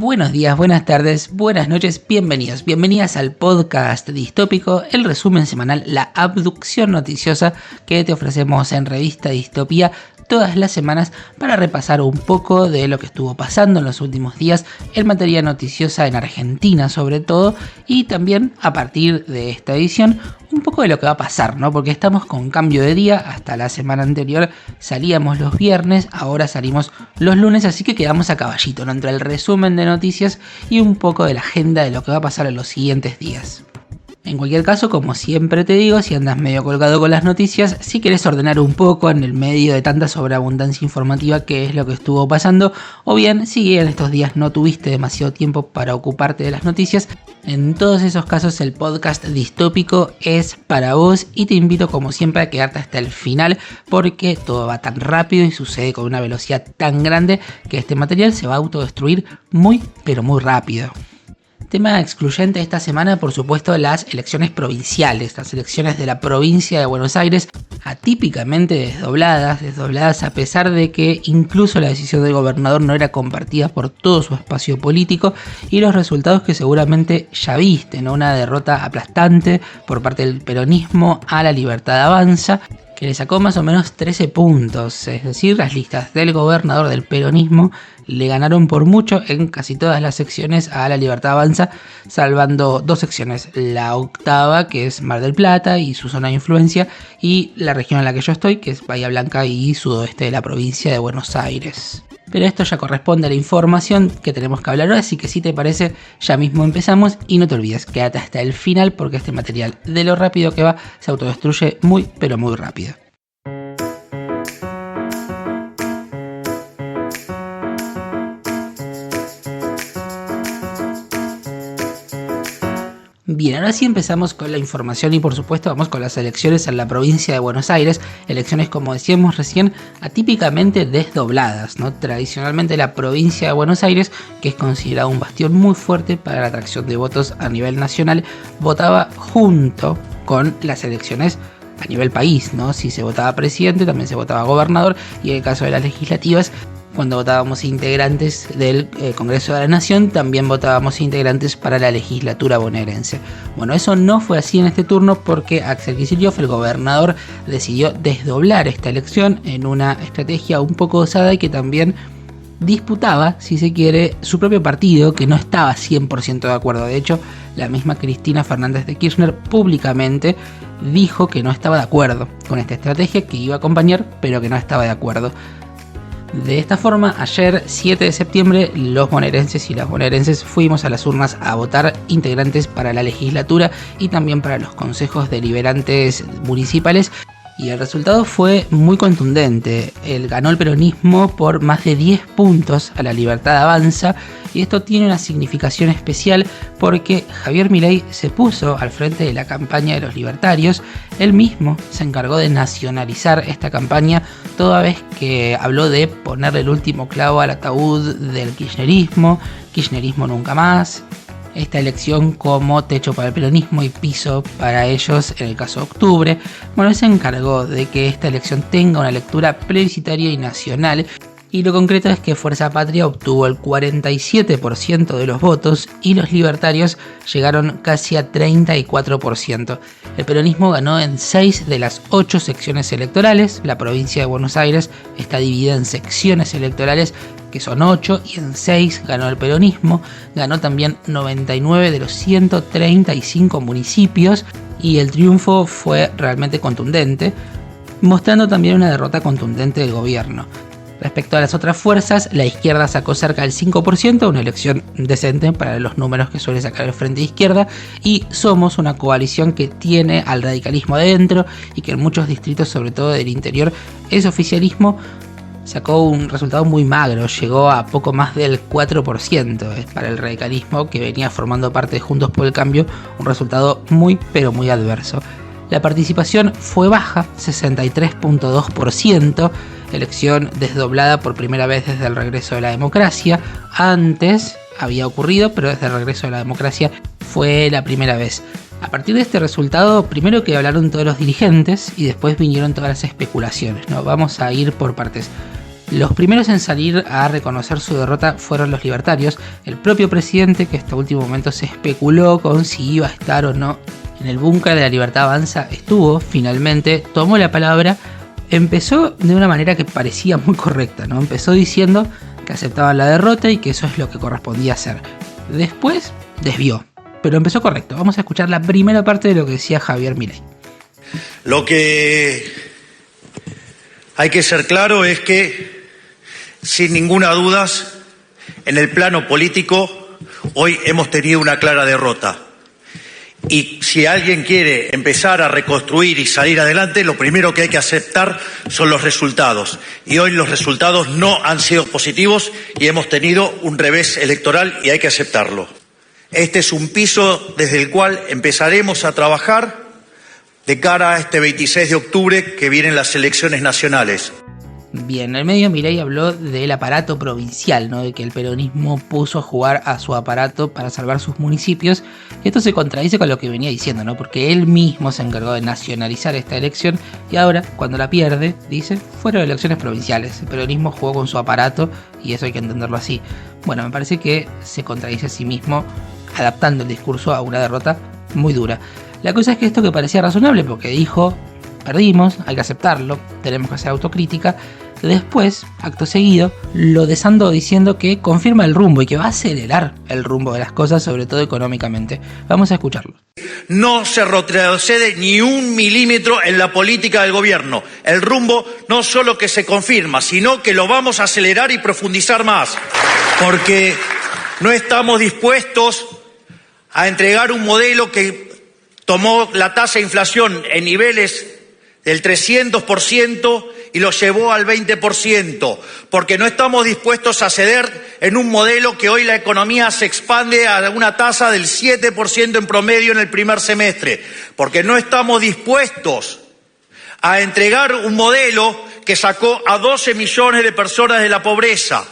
Buenos días, buenas tardes, buenas noches, bienvenidas al podcast distópico, el resumen semanal, la abducción noticiosa que te ofrecemos en Revista Distopía todas las semanas para repasar un poco de lo que estuvo pasando en los últimos días en materia noticiosa en Argentina sobre todo, y también a partir de esta edición un poco de lo que va a pasar, ¿no? Porque estamos con cambio de día. Hasta la semana anterior salíamos los viernes, ahora salimos los lunes, así que quedamos a caballito, ¿no? Entre el resumen de noticias y un poco de la agenda de lo que va a pasar en los siguientes días. En cualquier caso, como siempre te digo, si andas medio colgado con las noticias, si querés ordenar un poco en el medio de tanta sobreabundancia informativa que es lo que estuvo pasando, o bien si en estos días no tuviste demasiado tiempo para ocuparte de las noticias, en todos esos casos el podcast distópico es para vos y te invito como siempre a quedarte hasta el final porque todo va tan rápido y sucede con una velocidad tan grande que este material se va a autodestruir muy pero muy rápido. Tema excluyente esta semana, por supuesto, las elecciones provinciales, las elecciones de la provincia de Buenos Aires, atípicamente desdobladas a pesar de que incluso la decisión del gobernador no era compartida por todo su espacio político, y los resultados que seguramente ya viste, ¿no? Una derrota aplastante por parte del peronismo a La Libertad Avanza, que le sacó más o menos 13 puntos, es decir, las listas del gobernador del peronismo le ganaron por mucho en casi todas las secciones a La Libertad Avanza, salvando dos secciones, la octava, que es Mar del Plata y su zona de influencia, y la región en la que yo estoy, que es Bahía Blanca y sudoeste de la provincia de Buenos Aires. Pero esto ya corresponde a la información que tenemos que hablar ahora, así que si te parece, ya mismo empezamos y no te olvides, quédate hasta el final porque este material, de lo rápido que va, se autodestruye muy pero muy rápido. Bien, ahora sí empezamos con la información y por supuesto vamos con las elecciones en la provincia de Buenos Aires, elecciones como decíamos recién atípicamente desdobladas, ¿no? Tradicionalmente la provincia de Buenos Aires, que es considerada un bastión muy fuerte para la atracción de votos a nivel nacional, votaba junto con las elecciones a nivel país, ¿no? Si se votaba presidente también se votaba gobernador, y en el caso de las legislativas, cuando votábamos integrantes del Congreso de la Nación, también votábamos integrantes para la legislatura bonaerense. Bueno, eso no fue así en este turno porque Axel Kicillof, el gobernador, decidió desdoblar esta elección en una estrategia un poco osada y que también disputaba, si se quiere, su propio partido, que no estaba 100% de acuerdo. De hecho, la misma Cristina Fernández de Kirchner públicamente dijo que no estaba de acuerdo con esta estrategia, que iba a acompañar, pero que no estaba de acuerdo. De esta forma, ayer 7 de septiembre, los bonaerenses y las bonaerenses fuimos a las urnas a votar integrantes para la legislatura y también para los consejos deliberantes municipales, y el resultado fue muy contundente. Ganó el peronismo por más de 10 puntos a La Libertad Avanza, y esto tiene una significación especial porque Javier Milei se puso al frente de la campaña de los libertarios. Él mismo se encargó de nacionalizar esta campaña, toda vez que habló de ponerle el último clavo al ataúd del kirchnerismo nunca más, esta elección como techo para el peronismo y piso para ellos en el caso de octubre. Bueno, él se encargó de que esta elección tenga una lectura plebiscitaria y nacional, y lo concreto es que Fuerza Patria obtuvo el 47% de los votos y los libertarios llegaron casi a 34%. El peronismo ganó en 6 de las 8 secciones electorales. La provincia de Buenos Aires está dividida en secciones electorales que son 8, y en 6 ganó el peronismo. Ganó también 99 de los 135 municipios, y el triunfo fue realmente contundente, mostrando también una derrota contundente del gobierno. Respecto a las otras fuerzas, la izquierda sacó cerca del 5%, una elección decente para los números que suele sacar el Frente de Izquierda, y Somos, una coalición que tiene al radicalismo adentro y que en muchos distritos, sobre todo del interior, es oficialismo, sacó un resultado muy magro, llegó a poco más del 4%. Para el radicalismo, que venía formando parte de Juntos por el Cambio, un resultado muy pero muy adverso. La participación fue baja, 63.2%, elección desdoblada por primera vez desde el regreso de la democracia. Antes había ocurrido, pero desde el regreso de la democracia fue la primera vez. A partir de este resultado, primero que hablaron todos los dirigentes y después vinieron todas las especulaciones, ¿no? Vamos a ir por partes. Los primeros en salir a reconocer su derrota fueron los libertarios. El propio presidente, que hasta último momento se especuló con si iba a estar o no en el búnker de La Libertad Avanza, estuvo finalmente, tomó la palabra, empezó de una manera que parecía muy correcta, ¿no? Empezó diciendo que aceptaban la derrota y que eso es lo que correspondía hacer. Después desvió, pero empezó correcto. Vamos a escuchar la primera parte de lo que decía Javier Milei. Lo que hay que ser claro es que, sin ninguna duda, en el plano político, hoy hemos tenido una clara derrota. Y si alguien quiere empezar a reconstruir y salir adelante, lo primero que hay que aceptar son los resultados. Y hoy los resultados no han sido positivos y hemos tenido un revés electoral y hay que aceptarlo. Este es un piso desde el cual empezaremos a trabajar de cara a este 26 de octubre que vienen las elecciones nacionales. Bien, en el medio Milei habló del aparato provincial, ¿no? De que el peronismo puso a jugar a su aparato para salvar sus municipios. Esto se contradice con lo que venía diciendo, ¿no? Porque él mismo se encargó de nacionalizar esta elección y ahora, cuando la pierde, dice, fueron elecciones provinciales. El peronismo jugó con su aparato y eso hay que entenderlo así. Bueno, me parece que se contradice a sí mismo, adaptando el discurso a una derrota muy dura. La cosa es que esto que parecía razonable, porque dijo, perdimos, hay que aceptarlo, tenemos que hacer autocrítica. Después, acto seguido, lo desandó diciendo que confirma el rumbo y que va a acelerar el rumbo de las cosas, sobre todo económicamente. Vamos a escucharlo. No se retrocede ni un milímetro en la política del gobierno. El rumbo no solo que se confirma, sino que lo vamos a acelerar y profundizar más. Porque no estamos dispuestos a entregar un modelo que tomó la tasa de inflación en niveles del 300% y lo llevó al 20%, porque no estamos dispuestos a ceder en un modelo que hoy la economía se expande a una tasa del 7% en promedio en el primer semestre, porque no estamos dispuestos a entregar un modelo que sacó a 12 millones de personas de la pobreza.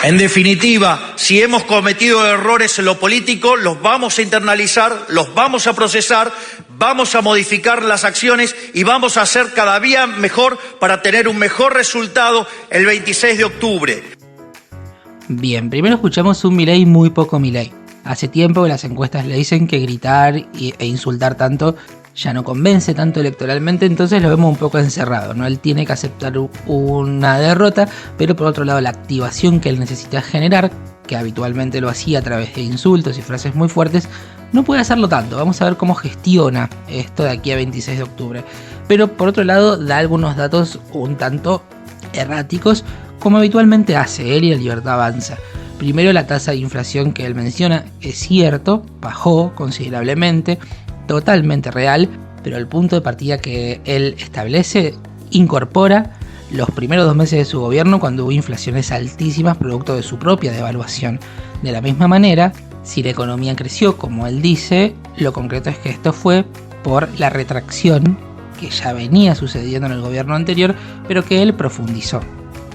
En definitiva, si hemos cometido errores en lo político, los vamos a internalizar, los vamos a procesar, vamos a modificar las acciones y vamos a hacer cada día mejor para tener un mejor resultado el 26 de octubre. Bien, primero escuchamos un Milei muy poco Milei. Hace tiempo que las encuestas le dicen que gritar e insultar tanto ya no convence tanto electoralmente, entonces lo vemos un poco encerrado, ¿no? Él tiene que aceptar una derrota, pero por otro lado la activación que él necesita generar, que habitualmente lo hacía a través de insultos y frases muy fuertes, no puede hacerlo tanto. Vamos a ver cómo gestiona esto de aquí a 26 de octubre. Pero por otro lado da algunos datos un tanto erráticos, como habitualmente hace él y La Libertad Avanza. Primero, la tasa de inflación que él menciona es cierto, bajó considerablemente, totalmente real, pero el punto de partida que él establece incorpora los primeros 2 meses de su gobierno, cuando hubo inflaciones altísimas producto de su propia devaluación. De la misma manera, si la economía creció, como él dice, lo concreto es que esto fue por la retracción que ya venía sucediendo en el gobierno anterior, pero que él profundizó,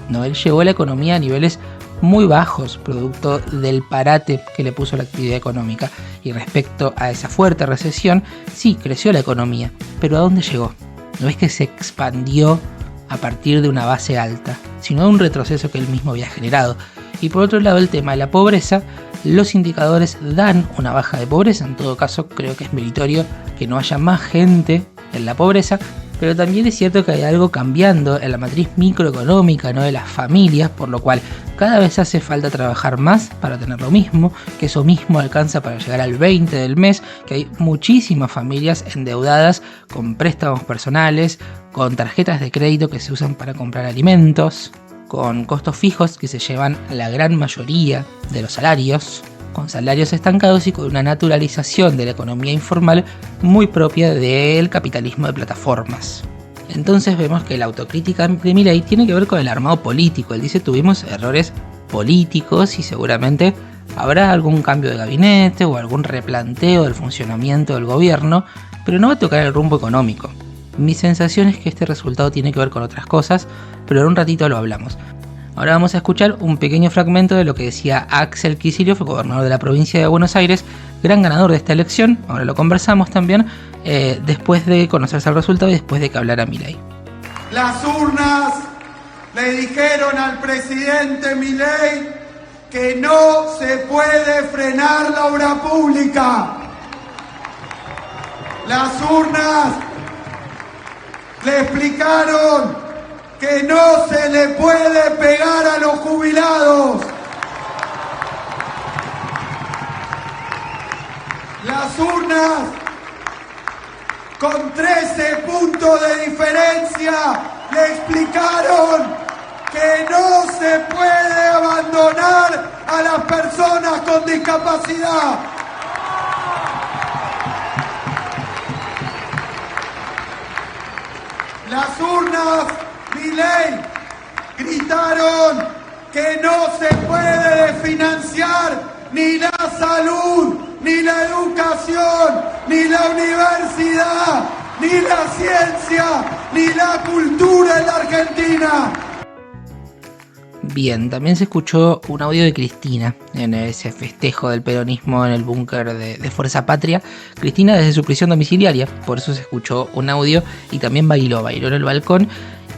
¿no? Él llevó la economía a niveles muy bajos, producto del parate que le puso la actividad económica. Y respecto a esa fuerte recesión, sí, creció la economía, pero ¿a dónde llegó? No es que se expandió a partir de una base alta, sino de un retroceso que él mismo había generado. Y por otro lado, el tema de la pobreza, los indicadores dan una baja de pobreza. En todo caso, creo que es meritorio que no haya más gente en la pobreza, pero también es cierto que hay algo cambiando en la matriz microeconómica, ¿no?, de las familias, por lo cual cada vez hace falta trabajar más para tener lo mismo, que eso mismo alcanza para llegar al 20 del mes, que hay muchísimas familias endeudadas con préstamos personales, con tarjetas de crédito que se usan para comprar alimentos, con costos fijos que se llevan a la gran mayoría de los salarios, con salarios estancados y con una naturalización de la economía informal muy propia del capitalismo de plataformas. Entonces vemos que la autocrítica de Milei tiene que ver con el armado político. Él dice: tuvimos errores políticos y seguramente habrá algún cambio de gabinete o algún replanteo del funcionamiento del gobierno, pero no va a tocar el rumbo económico. Mi sensación es que este resultado tiene que ver con otras cosas, pero en un ratito lo hablamos. Ahora vamos a escuchar un pequeño fragmento de lo que decía Axel Kicillof, gobernador de la provincia de Buenos Aires, gran ganador de esta elección. Ahora lo conversamos también, después de conocerse el resultado y después de que hablara Milei. Las urnas Le dijeron al presidente Milei que no se puede frenar la obra pública. Las urnas le explicaron que no se le puede pegar a los jubilados. Las urnas, con 13 puntos de diferencia, le explicaron que no se puede abandonar a las personas con discapacidad. Las urnas, Milei, gritaron que no se puede desfinanciar ni la salud, ni la educación, ni la universidad, ni la ciencia, ni la cultura en la Argentina. Bien, también se escuchó un audio de Cristina en ese festejo del peronismo en el búnker de Fuerza Patria. Cristina desde su prisión domiciliaria, por eso se escuchó un audio y también bailó en el balcón.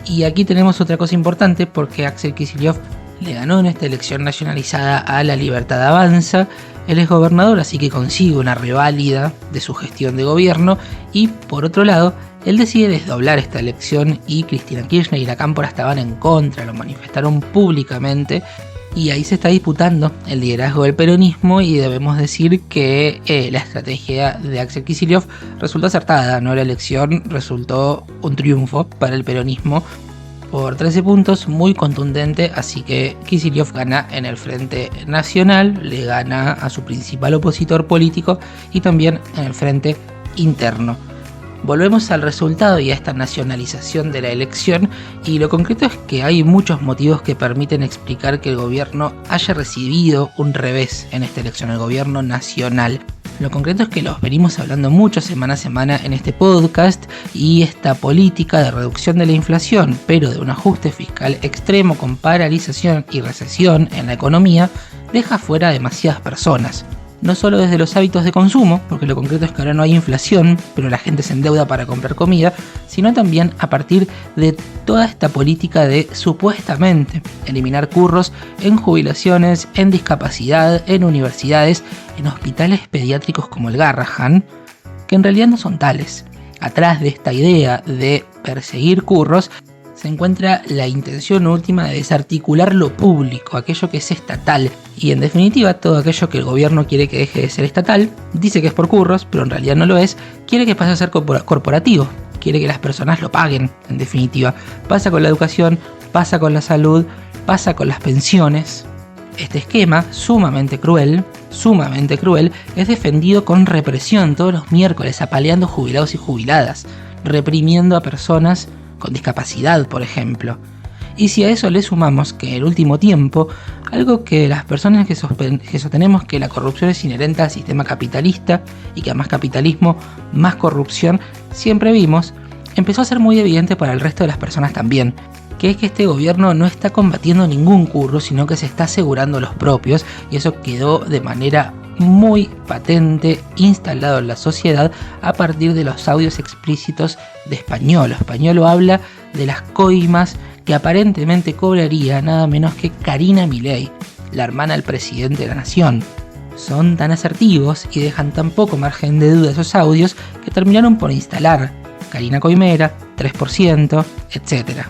Y aquí tenemos otra cosa importante porque Axel Kicillof le ganó en esta elección nacionalizada a La Libertad Avanza. Él es gobernador, así que consigue una reválida de su gestión de gobierno y por otro lado, él decide desdoblar esta elección y Cristina Kirchner y la Cámpora estaban en contra, lo manifestaron públicamente y ahí se está disputando el liderazgo del peronismo y debemos decir que la estrategia de Axel Kicillof resultó acertada, ¿no? La elección resultó un triunfo para el peronismo por 13 puntos, muy contundente, así que Kicillof gana en el Frente Nacional, le gana a su principal opositor político y también en el Frente Interno. Volvemos al resultado y a esta nacionalización de la elección y lo concreto es que hay muchos motivos que permiten explicar que el gobierno haya recibido un revés en esta elección, el gobierno nacional. Lo concreto es que los venimos hablando mucho semana a semana en este podcast y esta política de reducción de la inflación, pero de un ajuste fiscal extremo con paralización y recesión en la economía, deja fuera a demasiadas personas. No solo desde los hábitos de consumo, porque lo concreto es que ahora no hay inflación, pero la gente se endeuda para comprar comida, sino también a partir de toda esta política de supuestamente eliminar curros en jubilaciones, en discapacidad, en universidades, en hospitales pediátricos como el Garrahan, que en realidad no son tales. Atrás de esta idea de perseguir curros se encuentra la intención última de desarticular lo público, aquello que es estatal, y en definitiva todo aquello que el gobierno quiere que deje de ser estatal, dice que es por curros, pero en realidad no lo es, quiere que pase a ser corporativo, quiere que las personas lo paguen, en definitiva. Pasa con la educación, pasa con la salud, pasa con las pensiones. Este esquema, sumamente cruel, es defendido con represión todos los miércoles, apaleando jubilados y jubiladas, reprimiendo a personas con discapacidad, por ejemplo. Y si a eso le sumamos que en el último tiempo, algo que las personas que sostenemos que la corrupción es inherente al sistema capitalista y que a más capitalismo, más corrupción, siempre vimos, empezó a ser muy evidente para el resto de las personas también, que es que este gobierno no está combatiendo ningún curro, sino que se está asegurando los propios, y eso quedó de manera muy patente, instalado en la sociedad a partir de los audios explícitos de Españolo. Españolo habla de las coimas que aparentemente cobraría nada menos que Karina Milei, la hermana del presidente de la nación. Son tan asertivos y dejan tan poco margen de duda esos audios que terminaron por instalar Karina Coimera, 3%, etc.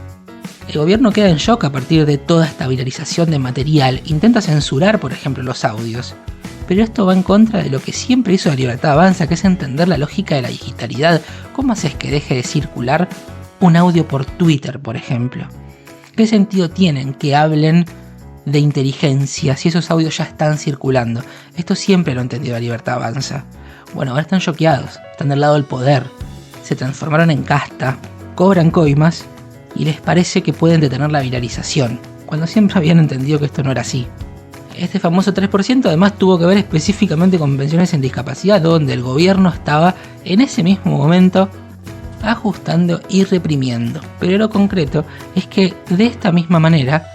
El gobierno queda en shock a partir de toda esta viralización de material, intenta censurar por ejemplo los audios. Pero esto va en contra de lo que siempre hizo La Libertad Avanza, que es entender la lógica de la digitalidad. ¿Cómo haces que deje de circular un audio por Twitter, por ejemplo? ¿Qué sentido tienen que hablen de inteligencia si esos audios ya están circulando? Esto siempre lo entendió La Libertad Avanza. Bueno, ahora están choqueados, están del lado del poder, se transformaron en casta, cobran coimas y les parece que pueden detener la viralización, cuando siempre habían entendido que esto no era así. Este famoso 3% además tuvo que ver específicamente con pensiones en discapacidad, donde el gobierno estaba en ese mismo momento ajustando y reprimiendo. Pero lo concreto es que de esta misma manera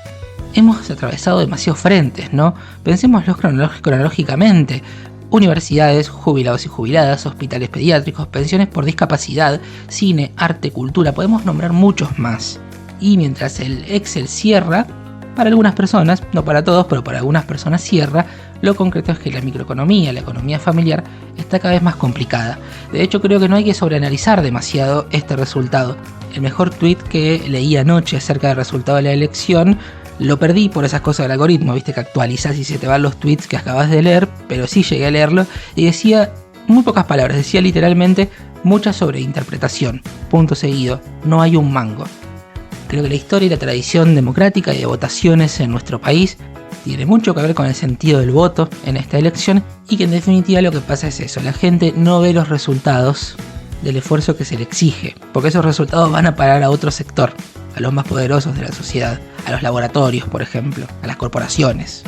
hemos atravesado demasiados frentes, ¿no? Pensémoslo cronológicamente. Universidades, jubilados y jubiladas, hospitales pediátricos, pensiones por discapacidad, cine, arte, cultura, podemos nombrar muchos más. Y mientras el Excel cierra, para algunas personas, no para todos, pero para algunas personas cierra, lo concreto es que la microeconomía, la economía familiar, está cada vez más complicada. De hecho, creo que no hay que sobreanalizar demasiado este resultado. El mejor tweet que leí anoche acerca del resultado de la elección, lo perdí por esas cosas del algoritmo, viste que actualizas y se te van los tweets que acabas de leer, pero sí llegué a leerlo, y decía muy pocas palabras, decía literalmente mucha sobreinterpretación, punto seguido, no hay un mango. Creo que la historia y la tradición democrática y de votaciones en nuestro país tiene mucho que ver con el sentido del voto en esta elección, y que en definitiva lo que pasa es eso, la gente no ve los resultados del esfuerzo que se le exige, porque esos resultados van a parar a otro sector, a los más poderosos de la sociedad, a los laboratorios, por ejemplo, a las corporaciones.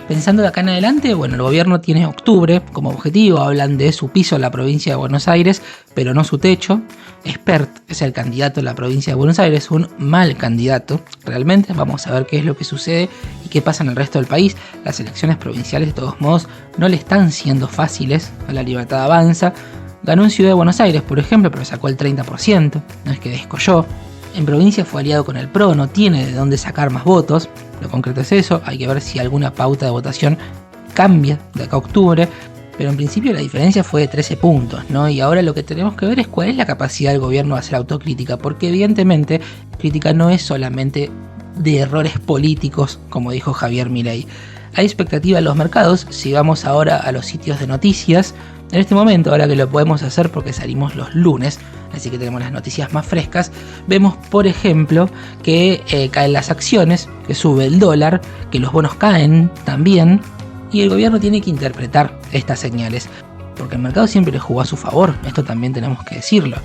Pensando de acá en adelante, bueno, el gobierno tiene octubre como objetivo, hablan de su piso en la provincia de Buenos Aires, pero no su techo. Spert es el candidato en la provincia de Buenos Aires, un mal candidato, realmente. Vamos a ver qué es lo que sucede y qué pasa en el resto del país. Las elecciones provinciales, de todos modos, no le están siendo fáciles a La Libertad Avanza. Ganó en Ciudad de Buenos Aires, por ejemplo, pero sacó el 30%, no es que descolló. En provincia fue aliado con el PRO, no tiene de dónde sacar más votos. Lo concreto es eso, hay que ver si alguna pauta de votación cambia de acá a octubre, pero en principio la diferencia fue de 13 puntos, ¿no? Y ahora lo que tenemos que ver es cuál es la capacidad del gobierno de hacer autocrítica, porque evidentemente crítica no es solamente de errores políticos, como dijo Javier Milei. Hay expectativa en los mercados. Si vamos ahora a los sitios de noticias, en este momento, ahora que lo podemos hacer porque salimos los lunes, así que tenemos las noticias más frescas, vemos por ejemplo que caen las acciones, que sube el dólar, que los bonos caen también, y el gobierno tiene que interpretar estas señales, porque el mercado siempre le jugó a su favor, esto también tenemos que decirlo.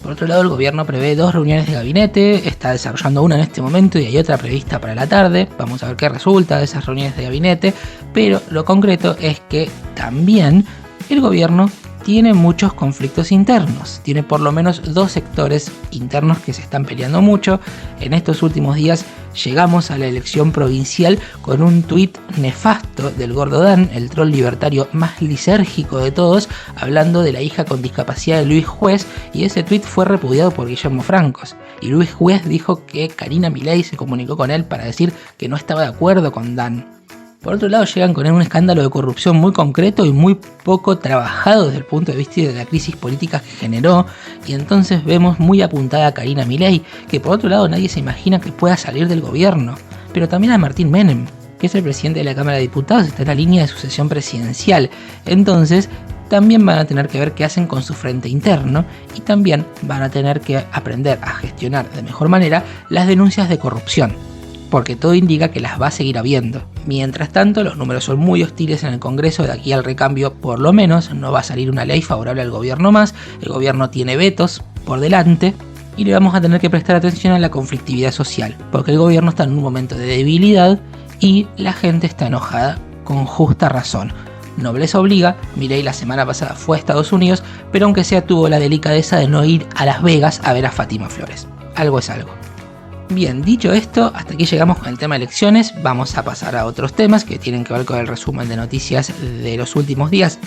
Por otro lado, el gobierno prevé 2 reuniones de gabinete, está desarrollando una en este momento y hay otra prevista para la tarde. Vamos a ver qué resulta de esas reuniones de gabinete, pero lo concreto es que también el gobierno tiene muchos conflictos internos, tiene por lo menos 2 sectores internos que se están peleando mucho. En estos últimos días llegamos a la elección provincial con un tuit nefasto del Gordo Dan, el troll libertario más lisérgico de todos, hablando de la hija con discapacidad de Luis Juez, y ese tuit fue repudiado por Guillermo Francos. Y Luis Juez dijo que Karina Milei se comunicó con él para decir que no estaba de acuerdo con Dan. Por otro lado, llegan con un escándalo de corrupción muy concreto y muy poco trabajado desde el punto de vista de la crisis política que generó, y entonces vemos muy apuntada a Karina Milei, que por otro lado nadie se imagina que pueda salir del gobierno, pero también a Martín Menem, que es el presidente de la Cámara de Diputados, está en la línea de sucesión presidencial. Entonces también van a tener que ver qué hacen con su frente interno, y también van a tener que aprender a gestionar de mejor manera las denuncias de corrupción, porque todo indica que las va a seguir habiendo. Mientras tanto, los números son muy hostiles en el Congreso. De aquí al recambio, por lo menos, no va a salir una ley favorable al gobierno más. El gobierno tiene vetos por delante y le vamos a tener que prestar atención a la conflictividad social, porque el gobierno está en un momento de debilidad y la gente está enojada con justa razón. Nobleza obliga, Milei la semana pasada fue a Estados Unidos, pero aunque sea tuvo la delicadeza de no ir a Las Vegas a ver a Fátima Flores. Algo es algo. Bien, dicho esto, hasta aquí llegamos con el tema elecciones. Vamos a pasar a otros temas que tienen que ver con el resumen de noticias de los últimos días.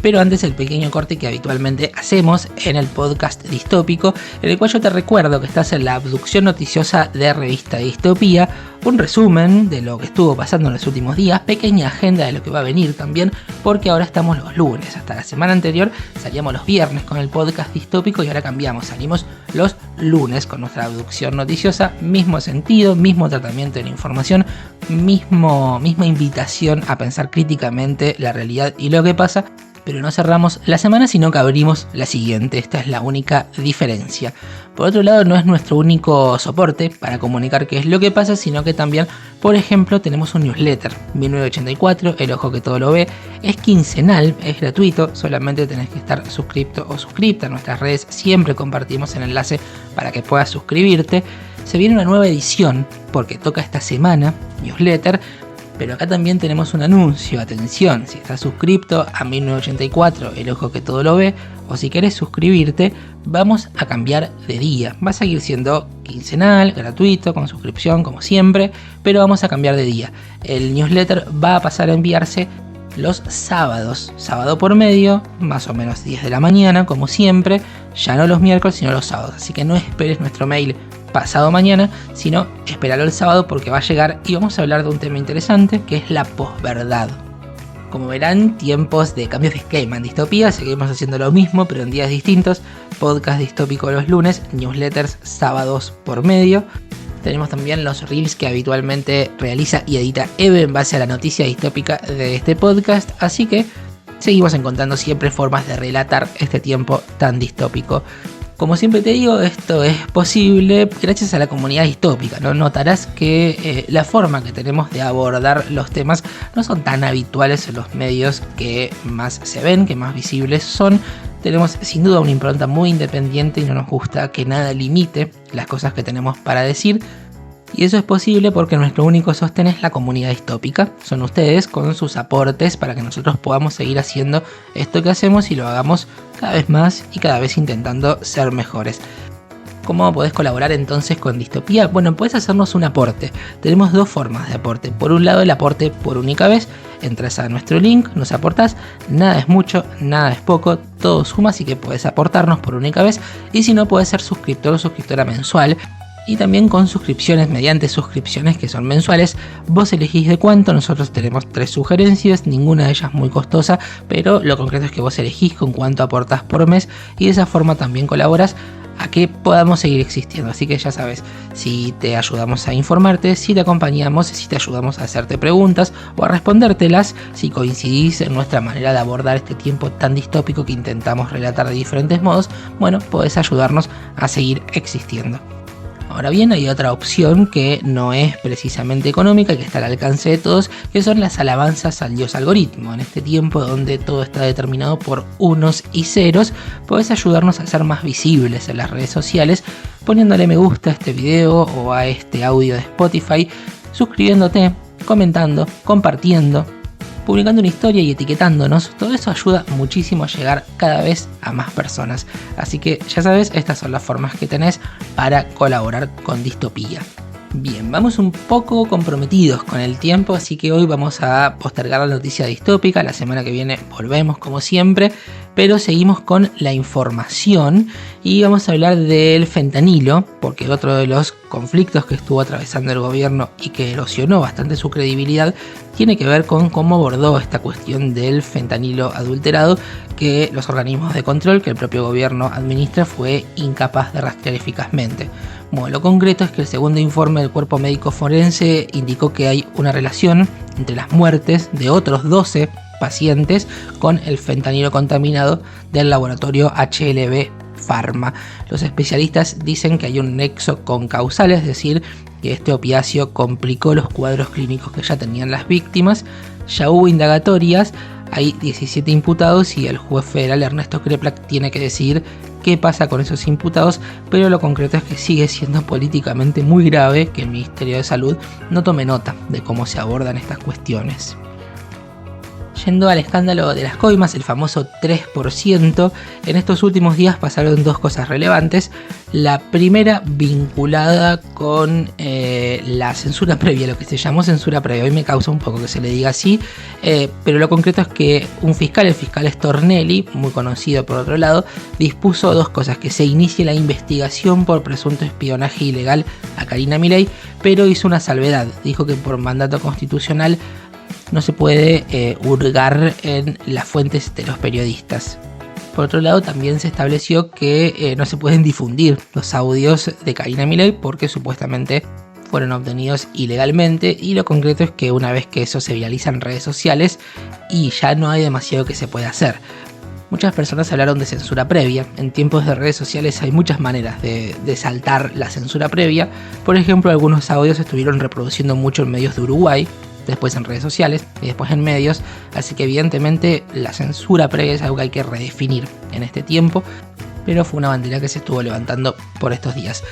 Pero antes el pequeño corte que habitualmente hacemos en el podcast distópico, en el cual yo te recuerdo que estás en la abducción noticiosa de Revista Distopía, un resumen de lo que estuvo pasando en los últimos días, pequeña agenda de lo que va a venir también, porque ahora estamos los lunes. Hasta la semana anterior salíamos los viernes con el podcast distópico y ahora cambiamos, salimos los lunes con nuestra abducción noticiosa, mismo sentido, mismo tratamiento de la información, misma invitación a pensar críticamente la realidad y lo que pasa. Pero no cerramos la semana, sino que abrimos la siguiente. Esta es la única diferencia. Por otro lado, no es nuestro único soporte para comunicar qué es lo que pasa, sino que también, por ejemplo, tenemos un newsletter, 1984, El Ojo que Todo Lo Ve. Es quincenal, es gratuito, solamente tenés que estar suscripto o suscripta. En nuestras redes siempre compartimos el enlace para que puedas suscribirte. Se viene una nueva edición, porque toca esta semana, newsletter. Pero acá también tenemos un anuncio, atención, si estás suscripto a 1984, El Ojo que Todo Lo Ve, o si querés suscribirte, vamos a cambiar de día. Va a seguir siendo quincenal, gratuito, con suscripción como siempre, pero vamos a cambiar de día. El newsletter va a pasar a enviarse los sábados, sábado por medio, más o menos 10 de la mañana, como siempre, ya no los miércoles, sino los sábados. Así que no esperes nuestro mail pasado mañana, sino espéralo el sábado porque va a llegar y vamos a hablar de un tema interesante que es la posverdad. Como verán, tiempos de cambios de esquema en Distopía, seguimos haciendo lo mismo pero en días distintos, podcast distópico los lunes, newsletters sábados por medio. Tenemos también los reels que habitualmente realiza y edita Eve en base a la noticia distópica de este podcast, así que seguimos encontrando siempre formas de relatar este tiempo tan distópico. Como siempre te digo, esto es posible gracias a la comunidad distópica, ¿no? Notarás que la forma que tenemos de abordar los temas no son tan habituales en los medios que más se ven, que más visibles son. Tenemos sin duda una impronta muy independiente y no nos gusta que nada limite las cosas que tenemos para decir. Y eso es posible porque nuestro único sostén es la comunidad distópica. Son ustedes con sus aportes para que nosotros podamos seguir haciendo esto que hacemos y lo hagamos cada vez más y cada vez intentando ser mejores. ¿Cómo podés colaborar entonces con Distopía? Bueno, puedes hacernos un aporte. Tenemos dos formas de aporte. Por un lado, el aporte por única vez. Entras a nuestro link, nos aportás. Nada es mucho, nada es poco, todo suma, así que podés aportarnos por única vez. Y si no, podés ser suscriptor o suscriptora mensual. Y también con suscripciones, mediante suscripciones que son mensuales, vos elegís de cuánto. Nosotros tenemos 3 sugerencias, ninguna de ellas muy costosa, pero lo concreto es que vos elegís con cuánto aportás por mes y de esa forma también colaboras a que podamos seguir existiendo. Así que ya sabes, si te ayudamos a informarte, si te acompañamos, si te ayudamos a hacerte preguntas o a respondértelas, si coincidís en nuestra manera de abordar este tiempo tan distópico que intentamos relatar de diferentes modos, bueno, podés ayudarnos a seguir existiendo. Ahora bien, hay otra opción que no es precisamente económica y que está al alcance de todos, que son las alabanzas al dios algoritmo. En este tiempo donde todo está determinado por unos y ceros, podés ayudarnos a ser más visibles en las redes sociales, poniéndole me gusta a este video o a este audio de Spotify, suscribiéndote, comentando, compartiendo, publicando una historia y etiquetándonos. Todo eso ayuda muchísimo a llegar cada vez a más personas. Así que ya sabes, estas son las formas que tenés para colaborar con Distopía. Bien, vamos un poco comprometidos con el tiempo, así que hoy vamos a postergar la noticia distópica. La semana que viene volvemos como siempre, pero seguimos con la información y vamos a hablar del fentanilo, porque otro de los conflictos que estuvo atravesando el gobierno y que erosionó bastante su credibilidad tiene que ver con cómo abordó esta cuestión del fentanilo adulterado, que los organismos de control que el propio gobierno administra fue incapaz de rastrear eficazmente. Bueno, lo concreto es que el segundo informe del cuerpo médico forense indicó que hay una relación entre las muertes de otros 12 pacientes con el fentanilo contaminado del laboratorio HLB Pharma. Los especialistas dicen que hay un nexo concausal, es decir, que este opiáceo complicó los cuadros clínicos que ya tenían las víctimas. Ya hubo indagatorias, hay 17 imputados y el juez federal Ernesto Kreplak tiene que decidir qué pasa con esos imputados, pero lo concreto es que sigue siendo políticamente muy grave que el Ministerio de Salud no tome nota de cómo se abordan estas cuestiones. Yendo al escándalo de las coimas, el famoso 3%, en estos últimos días pasaron dos cosas relevantes. La primera vinculada con la censura previa, lo que se llamó censura previa. Hoy me causa un poco que se le diga así, pero lo concreto es que un fiscal, el fiscal Stornelli, muy conocido por otro lado, dispuso dos cosas: que se inicie la investigación por presunto espionaje ilegal a Karina Milei, pero hizo una salvedad. Dijo que por mandato constitucional no se puede hurgar en las fuentes de los periodistas. Por otro lado, también se estableció que no se pueden difundir los audios de Karina Milei porque supuestamente fueron obtenidos ilegalmente, y lo concreto es que una vez que eso se viraliza en redes sociales y ya no hay demasiado que se pueda hacer. Muchas personas hablaron de censura previa. En tiempos de redes sociales hay muchas maneras de saltar la censura previa. Por ejemplo, algunos audios estuvieron reproduciendo mucho en medios de Uruguay, después en redes sociales y después en medios, así que evidentemente la censura previa es algo que hay que redefinir en este tiempo, pero fue una bandera que se estuvo levantando por estos días.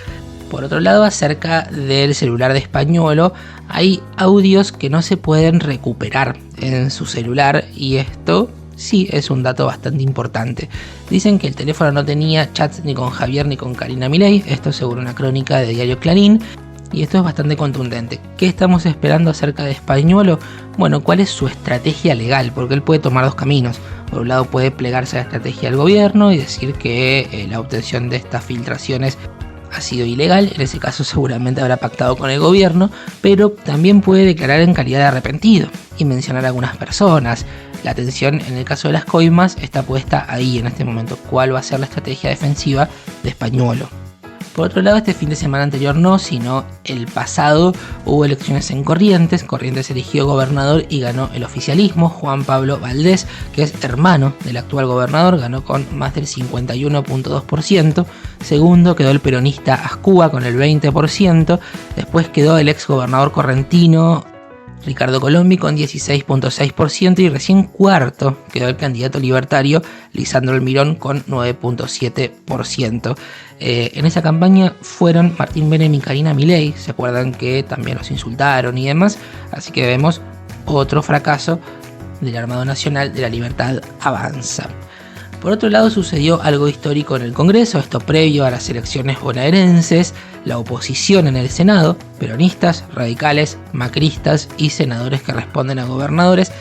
Por otro lado, acerca del celular de Españolo, hay audios que no se pueden recuperar en su celular, y esto sí es un dato bastante importante. Dicen que el teléfono no tenía chats ni con Javier ni con Karina Milei, esto según una crónica de Diario Clarín. Y esto es bastante contundente. ¿Qué estamos esperando acerca de Spagnuolo? Bueno, ¿cuál es su estrategia legal? Porque él puede tomar dos caminos. Por un lado puede plegarse a la estrategia del gobierno y decir que la obtención de estas filtraciones ha sido ilegal. En ese caso seguramente habrá pactado con el gobierno, pero también puede declarar en calidad de arrepentido y mencionar a algunas personas. La atención en el caso de las coimas está puesta ahí en este momento. ¿Cuál va a ser la estrategia defensiva de Spagnuolo? Por otro lado, este fin de semana anterior no, sino el pasado hubo elecciones en Corrientes. Corrientes eligió gobernador y ganó el oficialismo. Juan Pablo Valdés, que es hermano del actual gobernador, ganó con más del 51.2%. Segundo quedó el peronista Azcúa con el 20%. Después quedó el ex gobernador correntino Ricardo Colombi con 16.6% y recién cuarto quedó el candidato libertario Lisandro Almirón con 9.7%. En esa campaña fueron Martín Menem y Karina Milei, se acuerdan que también los insultaron y demás, así que vemos otro fracaso del Armado Nacional de la Libertad Avanza. Por otro lado, sucedió algo histórico en el Congreso, esto previo a las elecciones bonaerenses. La oposición en el Senado, peronistas, radicales, macristas y senadores que responden a gobernadores,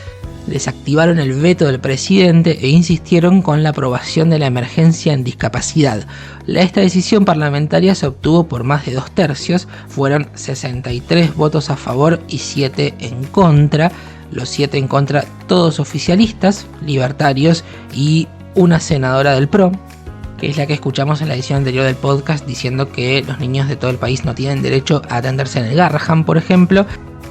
desactivaron el veto del presidente e insistieron con la aprobación de la emergencia en discapacidad. Esta decisión parlamentaria se obtuvo por más de 2/3, fueron 63 votos a favor y 7 en contra. Los 7 en contra, todos oficialistas, libertarios y una senadora del PRO, que es la que escuchamos en la edición anterior del podcast diciendo que los niños de todo el país no tienen derecho a atenderse en el Garrahan, por ejemplo.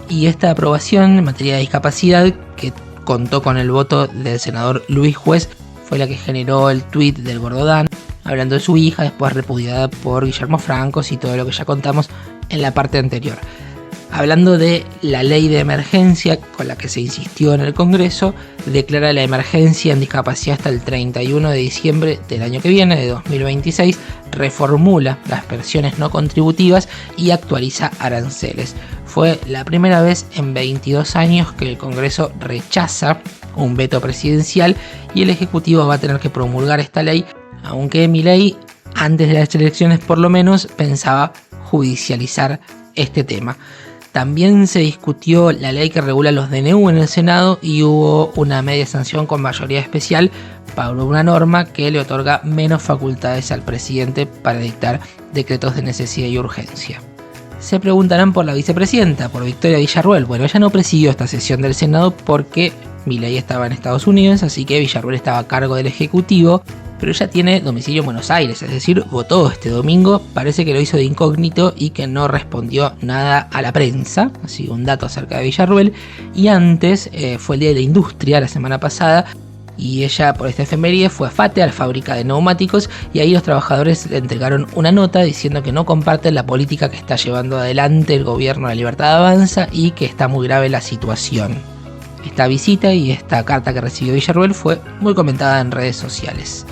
Y esta aprobación en materia de discapacidad, que contó con el voto del senador Luis Juez, fue la que generó el tuit del Gordodán, hablando de su hija, después repudiada por Guillermo Francos y todo lo que ya contamos en la parte anterior. Hablando de la ley de emergencia con la que se insistió en el Congreso, declara la emergencia en discapacidad hasta el 31 de diciembre del año que viene, de 2026, reformula las pensiones no contributivas y actualiza aranceles. Fue la primera vez en 22 años que el Congreso rechaza un veto presidencial y el Ejecutivo va a tener que promulgar esta ley, aunque Milei, antes de las elecciones por lo menos, pensaba judicializar este tema. También se discutió la ley que regula los DNU en el Senado y hubo una media sanción con mayoría especial para una norma que le otorga menos facultades al presidente para dictar decretos de necesidad y urgencia. Se preguntarán por la vicepresidenta, por Victoria Villarruel. Bueno, ella no presidió esta sesión del Senado porque Milei estaba en Estados Unidos, así que Villarruel estaba a cargo del Ejecutivo, pero ella tiene domicilio en Buenos Aires, es decir, votó este domingo, parece que lo hizo de incógnito y que no respondió nada a la prensa, así un dato acerca de Villarruel. Y antes fue el Día de la Industria la semana pasada y ella por esta efeméride fue a FATE, a la fábrica de neumáticos, y ahí los trabajadores le entregaron una nota diciendo que no comparten la política que está llevando adelante el gobierno de la Libertad Avanza y que está muy grave la situación. Esta visita y esta carta que recibió Villarruel fue muy comentada en redes sociales.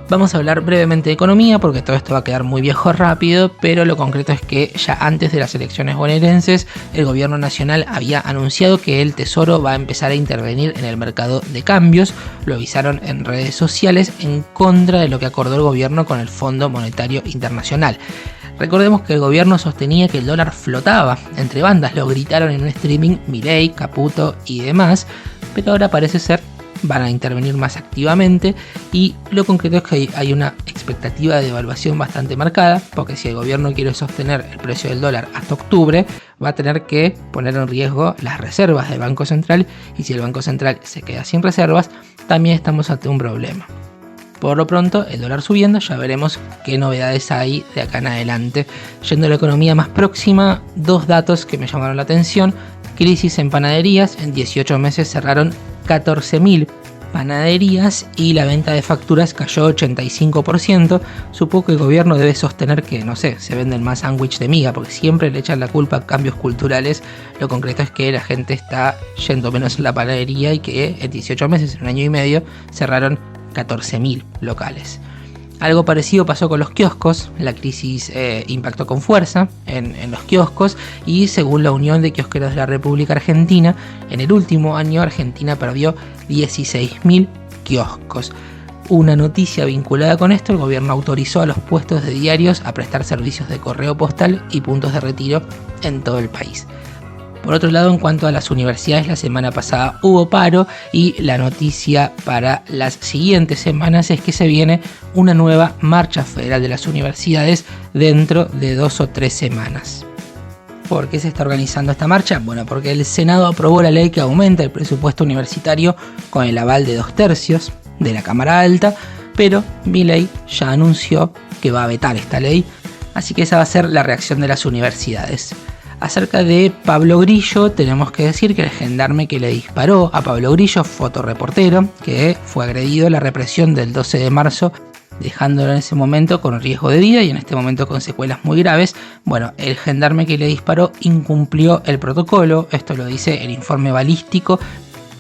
Vamos a hablar brevemente de economía porque todo esto va a quedar muy viejo rápido, pero lo concreto es que ya antes de las elecciones bonaerenses el gobierno nacional había anunciado que el Tesoro va a empezar a intervenir en el mercado de cambios. Lo avisaron en redes sociales en contra de lo que acordó el gobierno con el Fondo Monetario Internacional. Recordemos que el gobierno sostenía que el dólar flotaba entre bandas, lo gritaron en un streaming Milei, Caputo y demás, pero ahora parece ser van a intervenir más activamente y lo concreto es que hay una expectativa de devaluación bastante marcada, porque si el gobierno quiere sostener el precio del dólar hasta octubre va a tener que poner en riesgo las reservas del Banco Central, y si el Banco Central se queda sin reservas también estamos ante un problema. Por lo pronto, el dólar subiendo, ya veremos qué novedades hay de acá en adelante. Yendo a la economía más próxima, dos datos que me llamaron la atención. Crisis en panaderías, en 18 meses cerraron 14.000 panaderías y la venta de facturas cayó 85%. Supongo que el gobierno debe sostener que, no sé, se venden más sándwich de miga, porque siempre le echan la culpa a cambios culturales. Lo concreto es que la gente está yendo menos a la panadería y que en 18 meses, en un año y medio, cerraron 14.000 locales. Algo parecido pasó con los kioscos. La crisis impactó con fuerza en los kioscos y según la Unión de Kiosqueros de la República Argentina, en el último año Argentina perdió 16.000 kioscos. una noticia vinculada con esto, el gobierno autorizó a los puestos de diarios a prestar servicios de correo postal y puntos de retiro en todo el país. Por otro lado, en cuanto a las universidades, la semana pasada hubo paro y la noticia para las siguientes semanas es que se viene una nueva marcha federal de las universidades dentro de 2 o 3 semanas. ¿Por qué se está organizando esta marcha? Bueno, porque el Senado aprobó la ley que aumenta el presupuesto universitario con el aval de 2/3 de la Cámara Alta, pero Milei ya anunció que va a vetar esta ley, así que esa va a ser la reacción de las universidades. Acerca de Pablo Grillo, tenemos que decir que el gendarme que le disparó a Pablo Grillo, fotoreportero, que fue agredido en la represión del 12 de marzo, dejándolo en ese momento con riesgo de vida y en este momento con secuelas muy graves. Bueno, el gendarme que le disparó incumplió el protocolo, esto lo dice el informe balístico,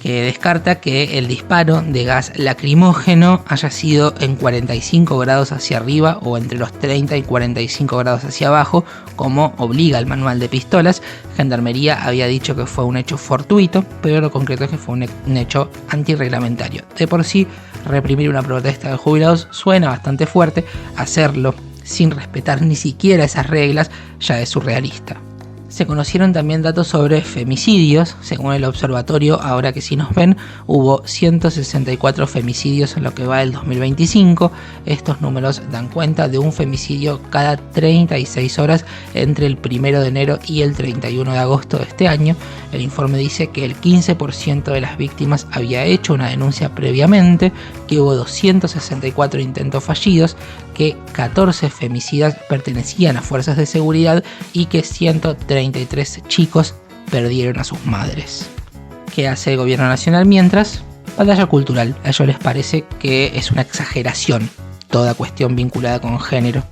que descarta que el disparo de gas lacrimógeno haya sido en 45 grados hacia arriba o entre los 30 y 45 grados hacia abajo, como obliga el manual de pistolas. Gendarmería había dicho que fue un hecho fortuito, pero lo concreto es que fue un hecho antirreglamentario. De por sí, reprimir una protesta de jubilados suena bastante fuerte, hacerlo sin respetar ni siquiera esas reglas ya es surrealista. Se conocieron también datos sobre femicidios. Según el observatorio, ahora que sí nos ven, hubo 164 femicidios en lo que va del 2025. Estos números dan cuenta de un femicidio cada 36 horas entre el 1 de enero y el 31 de agosto de este año. El informe dice que el 15% de las víctimas había hecho una denuncia previamente, que hubo 264 intentos fallidos, que 14 femicidas pertenecían a fuerzas de seguridad y que 133 chicos perdieron a sus madres. ¿Qué hace el gobierno nacional mientras? Batalla cultural. A ellos les parece que es una exageración toda cuestión vinculada con género.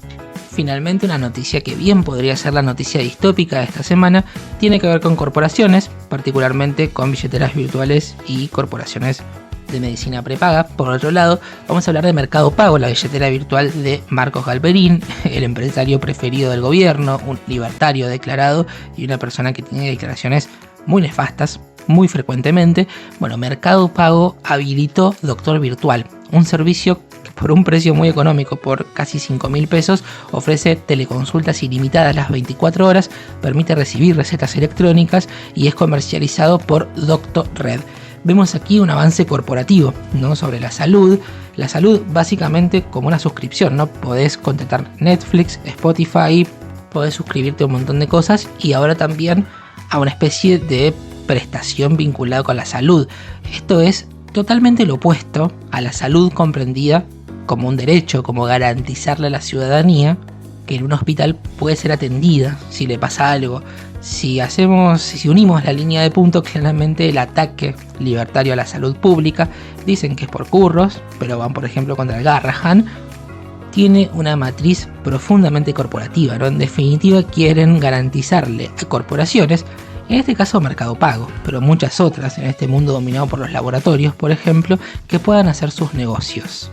Finalmente, una noticia que bien podría ser la noticia distópica de esta semana tiene que ver con corporaciones, particularmente con billeteras virtuales y corporaciones de medicina prepaga. Por otro lado, vamos a hablar de Mercado Pago, la billetera virtual de Marcos Galperín, el empresario preferido del gobierno, un libertario declarado y una persona que tiene declaraciones muy nefastas muy frecuentemente. Bueno, Mercado Pago habilitó Doctor Virtual, un servicio que por un precio muy económico, por casi 5.000 pesos, ofrece teleconsultas ilimitadas las 24 horas, permite recibir recetas electrónicas y es comercializado por Doctor Red. Vemos aquí un avance corporativo, ¿no?, sobre la salud. La salud básicamente como una suscripción, ¿no? Podés contratar Netflix, Spotify, podés suscribirte a un montón de cosas y ahora también a una especie de prestación vinculada con la salud. Esto es totalmente lo opuesto a la salud comprendida como un derecho, como garantizarle a la ciudadanía que en un hospital puede ser atendida si le pasa algo. Si unimos la línea de punto, claramente el ataque libertario a la salud pública, dicen que es por curros, pero van por ejemplo contra el Garrahan, tiene una matriz profundamente corporativa, ¿no? En definitiva quieren garantizarle a corporaciones, en este caso Mercado Pago, pero muchas otras en este mundo dominado por los laboratorios, por ejemplo, que puedan hacer sus negocios.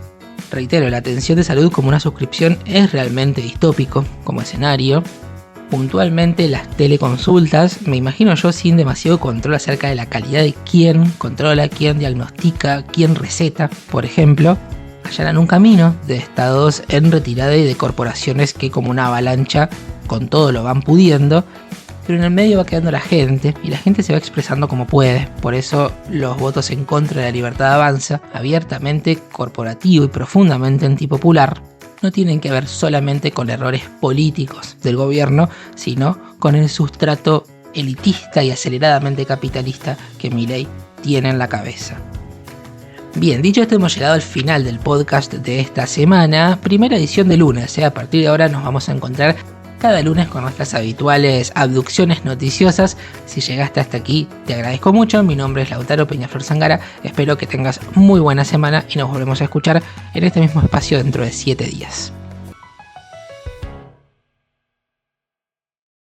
Reitero, la atención de salud como una suscripción es realmente distópico como escenario. Puntualmente las teleconsultas, me imagino yo sin demasiado control acerca de la calidad de quién controla, quién diagnostica, quién receta, por ejemplo, allanan un camino de estados en retirada y de corporaciones que como una avalancha con todo lo van pudiendo, pero en el medio va quedando la gente y la gente se va expresando como puede. Por eso los votos en contra de la libertad avanza, abiertamente corporativo y profundamente antipopular, no tienen que ver solamente con errores políticos del gobierno, sino con el sustrato elitista y aceleradamente capitalista que Milei tiene en la cabeza. Bien, dicho esto, hemos llegado al final del podcast de esta semana, primera edición de lunes. A partir de ahora nos vamos a encontrar cada lunes con nuestras habituales abducciones noticiosas. Si llegaste hasta aquí, te agradezco mucho. Mi nombre es Lautaro Peñaflor Zangara. Espero que tengas muy buena semana y nos volvemos a escuchar en este mismo espacio dentro de 7 días.